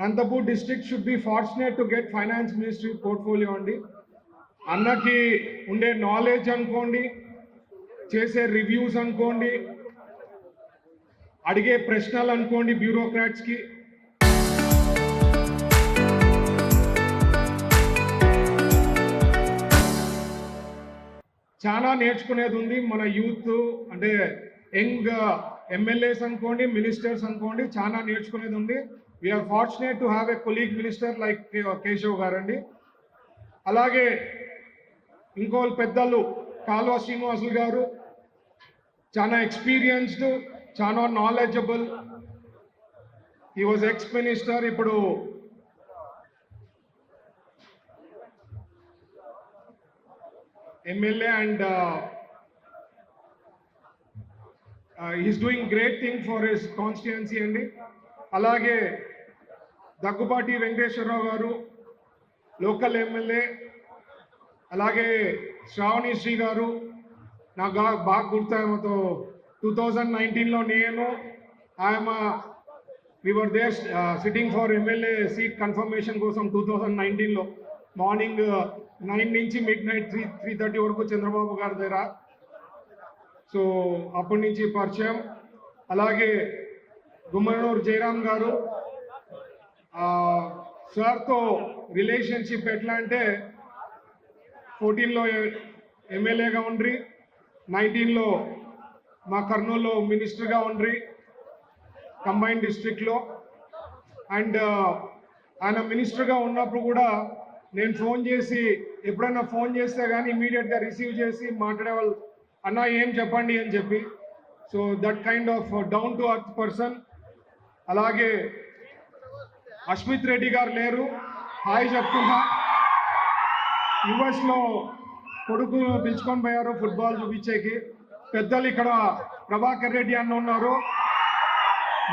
Anantapur district should be fortunate to get finance ministry portfolio అండి. అన్నకి ఉండే knowledge అనుకోండి, చేసే రివ్యూస్ అనుకోండి, అడిగే ప్రశ్నలు అనుకోండి బ్యూరోక్రాట్స్కి, చాలా నేర్చుకునేది ఉంది. మన యూత్ అంటే యంగ్ ఎమ్మెల్యేస్ అనుకోండి, మినిస్టర్స్ అనుకోండి, చాలా నేర్చుకునేది ఉంది. We are fortunate to have a colleague minister like Keshav గారండి. అలాగే ఇంకో పెద్దలు కాల్వ శ్రీనివాసులు గారు చాలా ఎక్స్పీరియన్స్డ్, చాలా knowledgeable. He was ex minister, ఇప్పుడు MLA and he's doing great thing for his constituency అండి. అలాగే దగ్గుబాటి వెంకటేశ్వరరావు గారు లోకల్ ఎమ్మెల్యే, అలాగే శ్రావణి శ్రీ గారు నాకు బాగా గుర్తాయమతో 2019లో నేను we were there sitting for MLA seat confirmation కోసం 2019లో మార్నింగ్ 9 నుంచి midnight 3:30 వరకు చంద్రబాబు గారి దగ్గర. సో అప్పటి నుంచి పరిచయం. అలాగే గుమ్మనూరు జయరామ్ గారు సార్తో రిలేషన్షిప్ ఎట్లా అంటే 14లో ఎమ్మెల్యేగా ఉండ్రి, 19లో మా కర్నూలులో మినిస్టర్గా ఉండ్రి కంబైన్డ్ డిస్ట్రిక్ట్లో. అండ్ ఆయన మినిస్టర్గా ఉన్నప్పుడు కూడా నేను ఫోన్ చేసి ఎప్పుడైనా ఫోన్ చేస్తే కానీ ఇమీడియట్గా రిసీవ్ చేసి మాట్లాడేవాళ్ళు, అన్న ఏం చెప్పండి అని చెప్పి. So that kind of down to earth person. అలాగే అశ్మిత్ రెడ్డి గారు లేరు, హాయ్ చెప్తున్నా. యుఎస్లో కొడుకు పిలుచుకొని పోయారు ఫుట్బాల్ చూపించేకి. పెద్దలు ఇక్కడ ప్రభాకర్ రెడ్డి అన్న ఉన్నారు,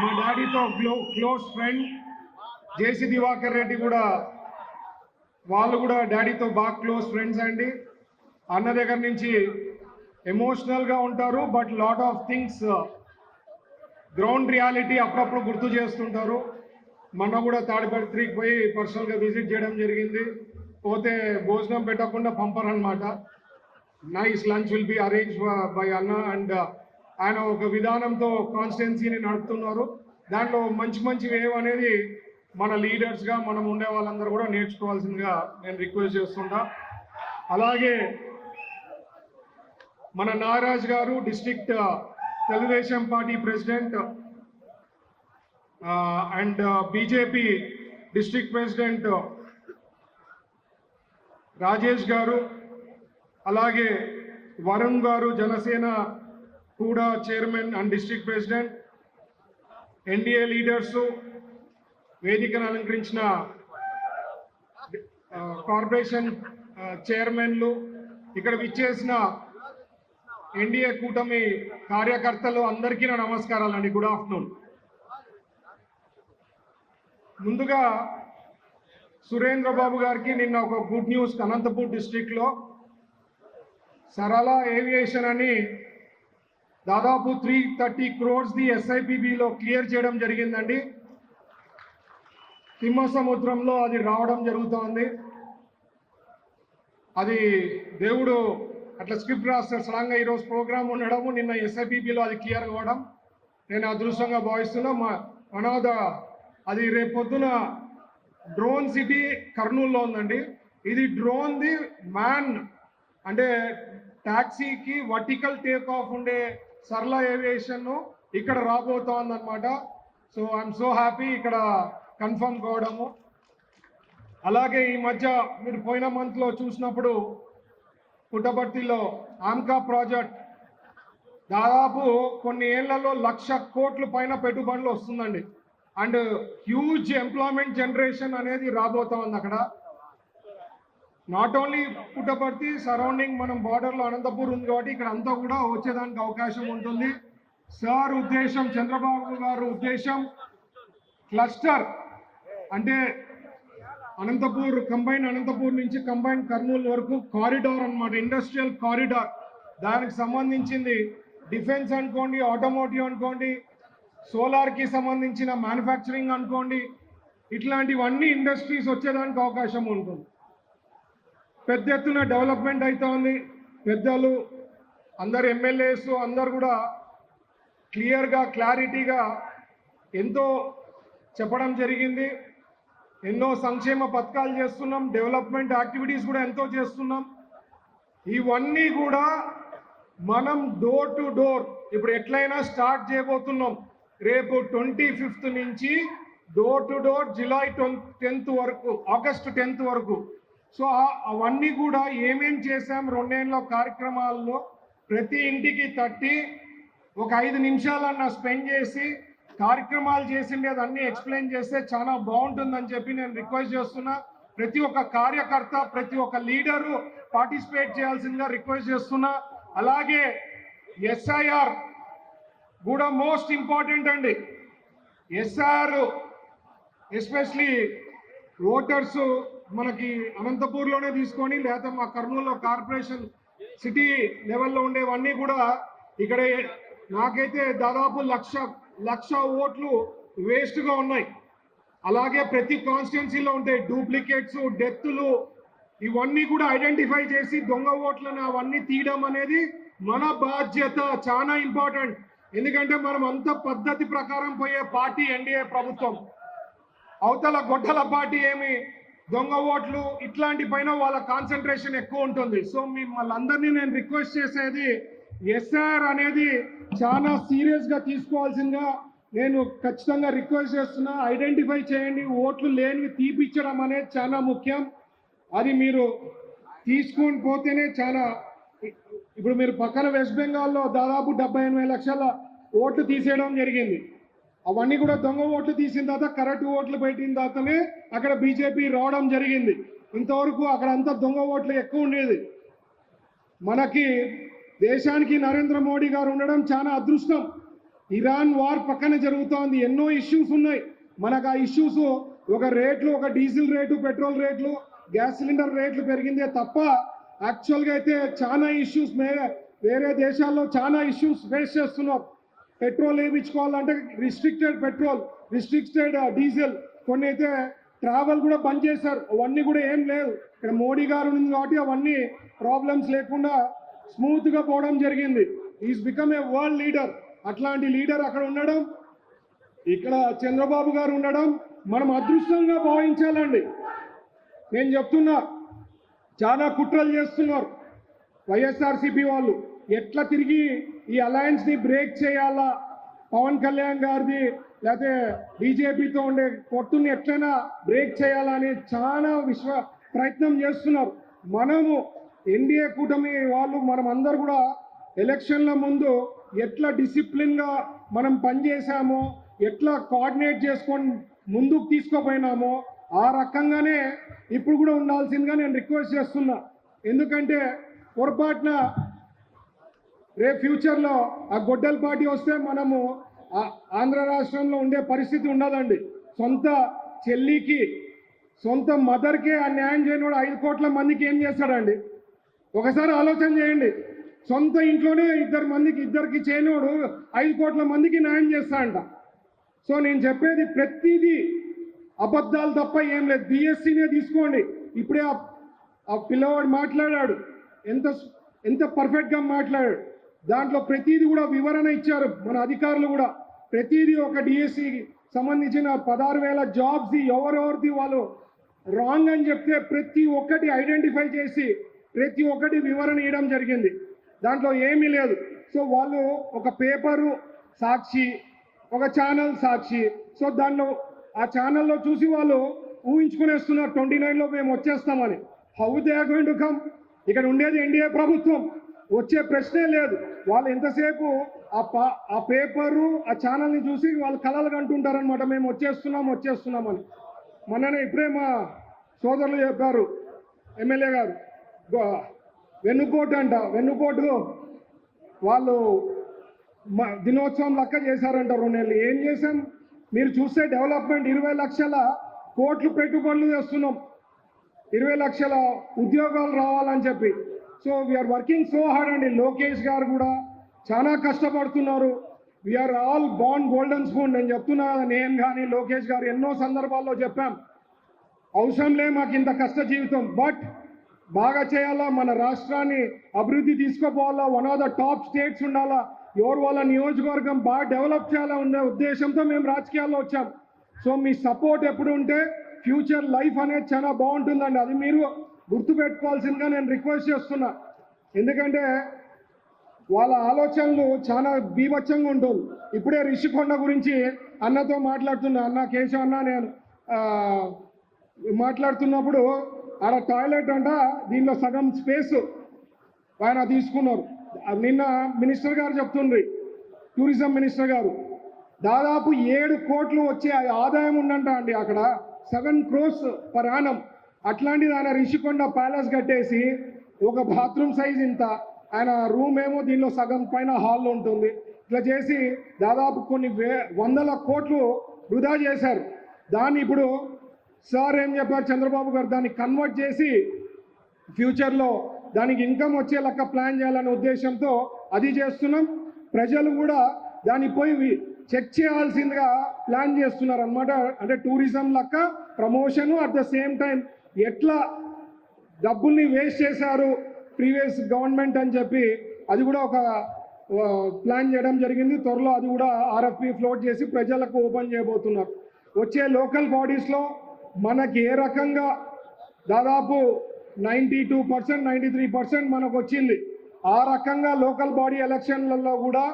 మా డాడీతో క్లోజ్ ఫ్రెండ్. జేసీ దివాకర్ రెడ్డి కూడా, వాళ్ళు కూడా డాడీతో బాగా క్లోజ్ ఫ్రెండ్స్ అండి. అన్న దగ్గర నుంచి ఎమోషనల్గా ఉంటారు, but lot of things ground reality అప్పుడప్పుడు గుర్తు చేస్తుంటారు. మొన్న కూడా తాడిపత్రికి పోయి పర్సనల్గా విజిట్ చేయడం జరిగింది. పోతే భోజనం పెట్టకుండా పంపరనమాట. Nice lunch will be arrange by అన్న. అండ్ ఆయన ఒక విధానంతో కాన్స్టిట్యున్సీని నడుపుతున్నారు. దాంట్లో మంచి మంచి వేవ్ అనేది మన లీడర్స్గా మనం ఉండే వాళ్ళందరూ కూడా నేర్చుకోవాల్సిందిగా నేను రిక్వెస్ట్ చేస్తుంటా. అలాగే మన నాగరాజ్ గారు district Telugu Desam party president and BJP district president Rajesh గారు, అలాగే వరుణ్ గారు జనసేన కూడా chairman and district president, NDA leaders, వేదికను అలంకరించిన కార్పొరేషన్ చైర్మన్లు, ఇక్కడ విచ్చేసిన ఎన్డీఏ కూటమి కార్యకర్తలు అందరికీ నా నమస్కారాలండి. Good afternoon. ముందుగా సురేంద్రబాబు గారికి నిన్న ఒక గుడ్ న్యూస్. అనంతపూర్ డిస్ట్రిక్ట్లో సరళ ఏవియేషన్ అని దాదాపు 330 crores ఎస్ఐపిబిలో క్లియర్ చేయడం జరిగిందండి. తిమ్మ సముద్రంలో అది రావడం జరుగుతోంది. అది దేవుడు అట్లా స్క్రిప్ట్ రాస్తారు. సడన్గా ఈరోజు ప్రోగ్రామ్ ఉండడము, నిన్న ఎస్ఐపిబిలో అది క్లియర్ అవ్వడం నేను అదృష్టంగా భావిస్తున్నా. అది రేపొద్దున డ్రోన్ సిటీ కర్నూలులో ఉందండి. ఇది డ్రోన్ది మ్యాన్ అంటే ట్యాక్సీకి వర్టికల్ టేక్ ఆఫ్ ఉండే సరళ ఏవియేషన్ ఇక్కడ రాబోతోందన్నమాట. సో ఐఎమ్ సో హ్యాపీ ఇక్కడ కన్ఫర్మ్ కావడము. అలాగే ఈ మధ్య మీరు పోయిన మంత్లో చూసినప్పుడు పుట్టపర్తిలో ఆమ్కా ప్రాజెక్ట్ దాదాపు కొన్ని ఏళ్లలో 1,00,000 కోట్ల పైన పెట్టుబడులు వస్తుందండి. అండ్ హ్యూజ్ ఎంప్లాయ్మెంట్ జనరేషన్ అనేది రాబోతోంది అక్కడ. నాట్ ఓన్లీ పుట్టపర్తి, సరౌండింగ్ మనం బార్డర్లో అనంతపూర్ ఉంది కాబట్టి ఇక్కడ అంతా కూడా వచ్చేదానికి అవకాశం ఉంటుంది. సార్ ఉద్దేశం, చంద్రబాబు గారు ఉద్దేశం క్లస్టర్ అంటే అనంతపూర్ అనంతపూర్ నుంచి కంబైన్ కర్నూలు వరకు కారిడార్ అన్నమాట, ఇండస్ట్రియల్ కారిడార్. దానికి సంబంధించింది డిఫెన్స్ అనుకోండి, ఆటోమోటివ్ అనుకోండి, సోలార్కి సంబంధించిన మ్యానుఫ్యాక్చరింగ్ అనుకోండి, ఇట్లాంటివన్నీ ఇండస్ట్రీస్ వచ్చేదానికి అవకాశం ఉంటుంది. పెద్ద ఎత్తున డెవలప్మెంట్ అవుతోంది. పెద్దలు అందరు ఎమ్మెల్యేస్ అందరు కూడా క్లియర్గా క్లారిటీగా ఎంతో చెప్పడం జరిగింది. ఎన్నో సంక్షేమ పథకాలు చేస్తున్నాం, డెవలప్మెంట్ యాక్టివిటీస్ కూడా ఎంతో చేస్తున్నాం. ఇవన్నీ కూడా మనం డోర్ టు డోర్ ఇప్పుడు ఎట్లయినా స్టార్ట్ చేయబోతున్నాం. రేపు 25th నుంచి door to door July 10th వరకు, ఆగస్టు 10th వరకు. సో అవన్నీ కూడా ఏమేం చేశాం 2 ఏళ్ళ కార్యక్రమాల్లో ప్రతి ఇంటికి తట్టి ఒక 5 నిమిషాలన్నా స్పెండ్ చేసి కార్యక్రమాలు చేసిండేది అన్నీ ఎక్స్ప్లెయిన్ చేస్తే చాలా బాగుంటుందని చెప్పి నేను రిక్వెస్ట్ చేస్తున్నా. ప్రతి ఒక్క కార్యకర్త, ప్రతి ఒక్క లీడరు పార్టిసిపేట్ చేయాల్సిందిగా రిక్వెస్ట్ చేస్తున్నా. అలాగే ఎస్ఐఆర్ కూడా మోస్ట్ ఇంపార్టెంట్ అండి. ఎస్ఐఆర్ ఎస్పెషలీ ఓటర్స్ మనకి అనంతపూర్లోనే తీసుకొని లేదా మా కర్నూలులో కార్పొరేషన్ సిటీ లెవెల్లో ఉండేవన్నీ కూడా ఇక్కడ నాకైతే దాదాపు లక్ష ఓట్లు వేస్ట్గా ఉన్నాయి. అలాగే ప్రతి కాన్స్టిట్యున్సీలో ఉంటే డూప్లికేట్స్, డెత్లు ఇవన్నీ కూడా ఐడెంటిఫై చేసి దొంగ ఓట్లను అవన్నీ తీయడం అనేది మన బాధ్యత, చాలా ఇంపార్టెంట్. ఎందుకంటే మనం అంత పద్ధతి ప్రకారం పోయే పార్టీ ఎన్డీఏ ప్రభుత్వం. అవతల గొడ్డల పార్టీ ఏమి దొంగ ఓట్లు ఇట్లాంటి పైన వాళ్ళ కాన్సన్ట్రేషన్ ఎక్కువ ఉంటుంది. సో మిమ్మల్ని అందరినీ నేను రిక్వెస్ట్ చేసేది ఎస్ఆర్ అనేది చాలా సీరియస్గా తీసుకోవాల్సిందిగా నేను ఖచ్చితంగా రిక్వెస్ట్ చేస్తున్నా. ఐడెంటిఫై చేయండి, ఓట్లు లేనివి తీపిచ్చడం అనేది చాలా ముఖ్యం. అది మీరు తీసుకొని పోతేనే చాలా. ఇప్పుడు మీరు పక్కన వెస్ట్ బెంగాల్లో దాదాపు 78 లక్షల ఓట్లు తీసేయడం జరిగింది. అవన్నీ కూడా దొంగ ఓట్లు తీసిన తర్వాత కరెక్ట్ ఓట్లు పెట్టిన తర్వాతనే అక్కడ బీజేపీ రావడం జరిగింది. ఇంతవరకు అక్కడ అంతా దొంగ ఓట్లు ఎక్కువ ఉండేది. మనకి దేశానికి నరేంద్ర మోడీ గారు ఉండడం చాలా అదృష్టం. ఇరాన్ వార్ పక్కన జరుగుతోంది, ఎన్నో ఇష్యూస్ ఉన్నాయి. మనకు ఆ ఇష్యూస్ ఒక రేట్లు, ఒక డీజిల్ రేటు, పెట్రోల్ రేట్లు, గ్యాస్ సిలిండర్ రేట్లు పెరిగిందే తప్ప యాక్చువల్గా అయితే చాలా ఇష్యూస్ వేరే దేశాల్లో చాలా ఇష్యూస్ ఫేస్ చేస్తున్నారు. పెట్రోల్ వేయించుకోవాలంటే రిస్ట్రిక్టెడ్ పెట్రోల్, రిస్ట్రిక్టెడ్ డీజిల్, కొన్ని అయితే ట్రావెల్ కూడా బంద్ చేశారు. అవన్నీ కూడా ఏం లేదు. ఇక్కడ మోడీ గారు ఉంది కాబట్టి అవన్నీ ప్రాబ్లమ్స్ లేకుండా స్మూత్గా పోవడం జరిగింది. Is become a world leader. అట్లాంటి లీడర్ అక్కడ ఉండడం, ఇక్కడ చంద్రబాబు గారు ఉండడం మనం అదృష్టంగా భావించాలండి. నేను చెప్తున్నా, చాలా కుట్రలు చేస్తున్నారు వైఎస్ఆర్సీపీ వాళ్ళు. ఎట్లా తిరిగి ఈ అలయన్స్ని బ్రేక్ చేయాలా, పవన్ కళ్యాణ్ గారిది లేకపోతే బీజేపీతో ఉండే పొత్తుని ఎట్లయినా బ్రేక్ చేయాలని చాలా ప్రయత్నం చేస్తున్నారు. మనము ఎన్డీఏ కూటమి వాళ్ళు మనం అందరు కూడా ఎలక్షన్ల ముందు ఎట్లా డిసిప్లిన్గా మనం పనిచేసామో, ఎట్లా కోఆర్డినేట్ చేసుకొని ముందుకు తీసుకుపోయినామో ఆ రకంగానే ఇప్పుడు కూడా ఉండాల్సిందిగా నేను రిక్వెస్ట్ చేస్తున్నా. ఎందుకంటే పొరపాటున రేపు ఫ్యూచర్లో ఆ గొడ్డల పార్టీ వస్తే మనము ఆంధ్ర రాష్ట్రంలో ఉండే పరిస్థితి ఉండదండి. సొంత చెల్లికి, సొంత మదర్కే ఆ న్యాయం చేయనివాడు 5 కోట్ల మందికి ఏం చేస్తాడండి? ఒకసారి ఆలోచన చేయండి. సొంత ఇంట్లోనే ఇద్దరికి చేయనివాడు 5 కోట్ల మందికి న్యాయం చేస్తాడంట. సో నేను చెప్పేది ప్రతిదీ అబద్ధాలు తప్ప ఏం లేదు. బీఎస్సీనే తీసుకోండి. ఇప్పుడే ఆ పిల్లవాడు మాట్లాడాడు, ఎంత పర్ఫెక్ట్గా మాట్లాడాడు. దాంట్లో ప్రతిదీ కూడా వివరణ ఇచ్చారు మన అధికారులు కూడా. ప్రతిదీ ఒక డిఎస్సికి సంబంధించిన 16,000 జాబ్స్ ఎవరెవరిది వాళ్ళు రాంగ్ అని చెప్తే ప్రతి ఒక్కటి ఐడెంటిఫై చేసి ప్రతి ఒక్కటి వివరణ ఇవ్వడం జరిగింది. దాంట్లో ఏమీ లేదు. సో వాళ్ళు ఒక పేపరు సాక్షి, ఒక ఛానల్ సాక్షి. సో దాంట్లో ఆ ఛానల్లో చూసి వాళ్ళు ఊహించుకునేస్తున్నారు 29లో మేము వచ్చేస్తామని. How they are going to come? ఇక్కడ ఉండేది ఎన్డీఏ ప్రభుత్వం, వచ్చే ప్రశ్నే లేదు. వాళ్ళు ఎంతసేపు ఆ పేపరు, ఆ ఛానల్ని చూసి వాళ్ళు కలలు కంటుంటారనమాట, మేము వచ్చేస్తున్నామని. మొన్ననే ఇప్పుడే మా సోదరులు చెప్పారు, ఎమ్మెల్యే గారు, వెన్నుపోటు వాళ్ళు దినోత్సవం లెక్క చేశారంట 2 నెలలు. ఏం చేశాం? మీరు చూస్తే డెవలప్మెంట్ 20 లక్షల కోట్లు పెట్టుబడులు చేస్తున్నాం, 20 లక్షల ఉద్యోగాలు రావాలని చెప్పి. So we are working so hard అండి. లోకేష్ గారు కూడా చాలా కష్టపడుతున్నారు. We are all born golden spoon. నేను చెప్తున్నా కదా, నేను కానీ లోకేష్ గారు ఎన్నో సందర్భాల్లో చెప్పాం, అవసరం లే మాకు ఇంత కష్ట జీవితం, బట్ బాగా చేయాలా, మన రాష్ట్రాన్ని అభివృద్ధి తీసుకుపోవాలా, one of the top states ఉండాలా, ఎవరు వాళ్ళ నియోజకవర్గం బాగా డెవలప్ చేయాలా ఉన్న ఉద్దేశంతో మేము రాజకీయాల్లో వచ్చాం. సో మీ సపోర్ట్ ఎప్పుడు ఉంటే ఫ్యూచర్ లైఫ్ అనేది చాలా బాగుంటుందండి. అది మీరు గుర్తుపెట్టుకోవాల్సిందిగా నేను రిక్వెస్ట్ చేస్తున్నా. ఎందుకంటే వాళ్ళ ఆలోచనలు చాలా బీభత్సంగా ఉంటుంది. ఇప్పుడే రిషికొండ గురించి అన్నతో మాట్లాడుతున్నా, అన్న కేశవ్ అన్న, నేను మాట్లాడుతున్నప్పుడు ఆడ టాయిలెట్ అంట, దీనిలో సగం స్పేస్ ఆయన తీసుకున్నారు. నిన్న మినిస్టర్ గారు చెప్తుండ్రి, టూరిజం మినిస్టర్ గారు, దాదాపు 7 కోట్లు వచ్చే ఆదాయం ఉందంట అండి అక్కడ, 7 crores per annum. అట్లాంటిది ఆయన రిషికొండ ప్యాలెస్ కట్టేసి ఒక బాత్రూమ్ సైజ్ ఇంత, ఆయన రూమ్ ఏమో దీనిలో సగం పైన హాల్లో ఉంటుంది. ఇట్లా చేసి దాదాపు కొన్ని వందల కోట్లు వృధా చేశారు. దాన్ని ఇప్పుడు సార్ ఏం చెప్పారు, చంద్రబాబు గారు దాన్ని కన్వర్ట్ చేసి ఫ్యూచర్లో దానికి ఇన్కమ్ వచ్చే లెక్క ప్లాన్ చేయాలనే ఉద్దేశంతో అది చేస్తున్నాం. ప్రజలు కూడా దాన్ని పోయి చెక్ చేయాల్సిందిగా ప్లాన్ చేస్తున్నారు అన్నమాట. అంటే టూరిజం లెక్క promotion, at the same time ఎట్లా డబ్బుల్ని వేస్ట్ చేశారు ప్రీవియస్ గవర్నమెంట్ అని చెప్పి అది కూడా ఒక ప్లాన్ చేయడం జరిగింది. త్వరలో అది కూడా RFP ఫ్లోట్ చేసి ప్రజలకు ఓపెన్ చేయబోతున్నారు. వచ్చే లోకల్ బాడీస్లో మనకి ఏ రకంగా దాదాపు 92%, 93% మనకు వచ్చింది. ఆ రకంగా లోకల్ బాడీ ఎలక్షన్లలో కూడా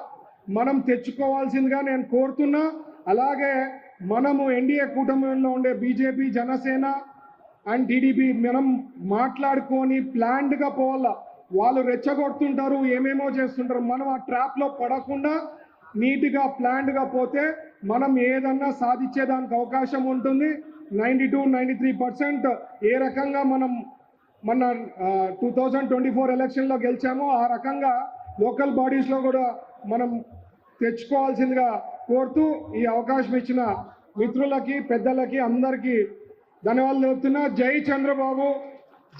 మనం తెచ్చుకోవాల్సిందిగా నేను కోరుతున్నా. అలాగే మనము ఎన్డీఏ కూటమిలో ఉండే బీజేపీ, జనసేన అండ్ టీడీపీ మనం మాట్లాడుకొని ప్లాన్డ్గా పోవాలా. వాళ్ళు రెచ్చగొడుతుంటారు, ఏమేమో చేస్తుంటారు. మనం ఆ ట్రాప్లో పడకుండా నీట్గా ప్లాన్డ్గా పోతే మనం ఏదన్నా సాధించేదానికి అవకాశం ఉంటుంది. 92-93% ఏ రకంగా మనం మన 2024 ఎలక్షన్లో గెలిచామో ఆ రకంగా లోకల్ బాడీస్లో కూడా మనం తెచ్చుకోవాల్సిందిగా కోరుతూ ఈ అవకాశం ఇచ్చిన మిత్రులకి, పెద్దలకి అందరికీ ధన్యవాదాలు తెలుపుతున్నా. జై చంద్రబాబు,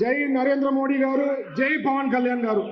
జై నరేంద్ర మోడీ గారు, జై పవన్ కళ్యాణ్ గారు.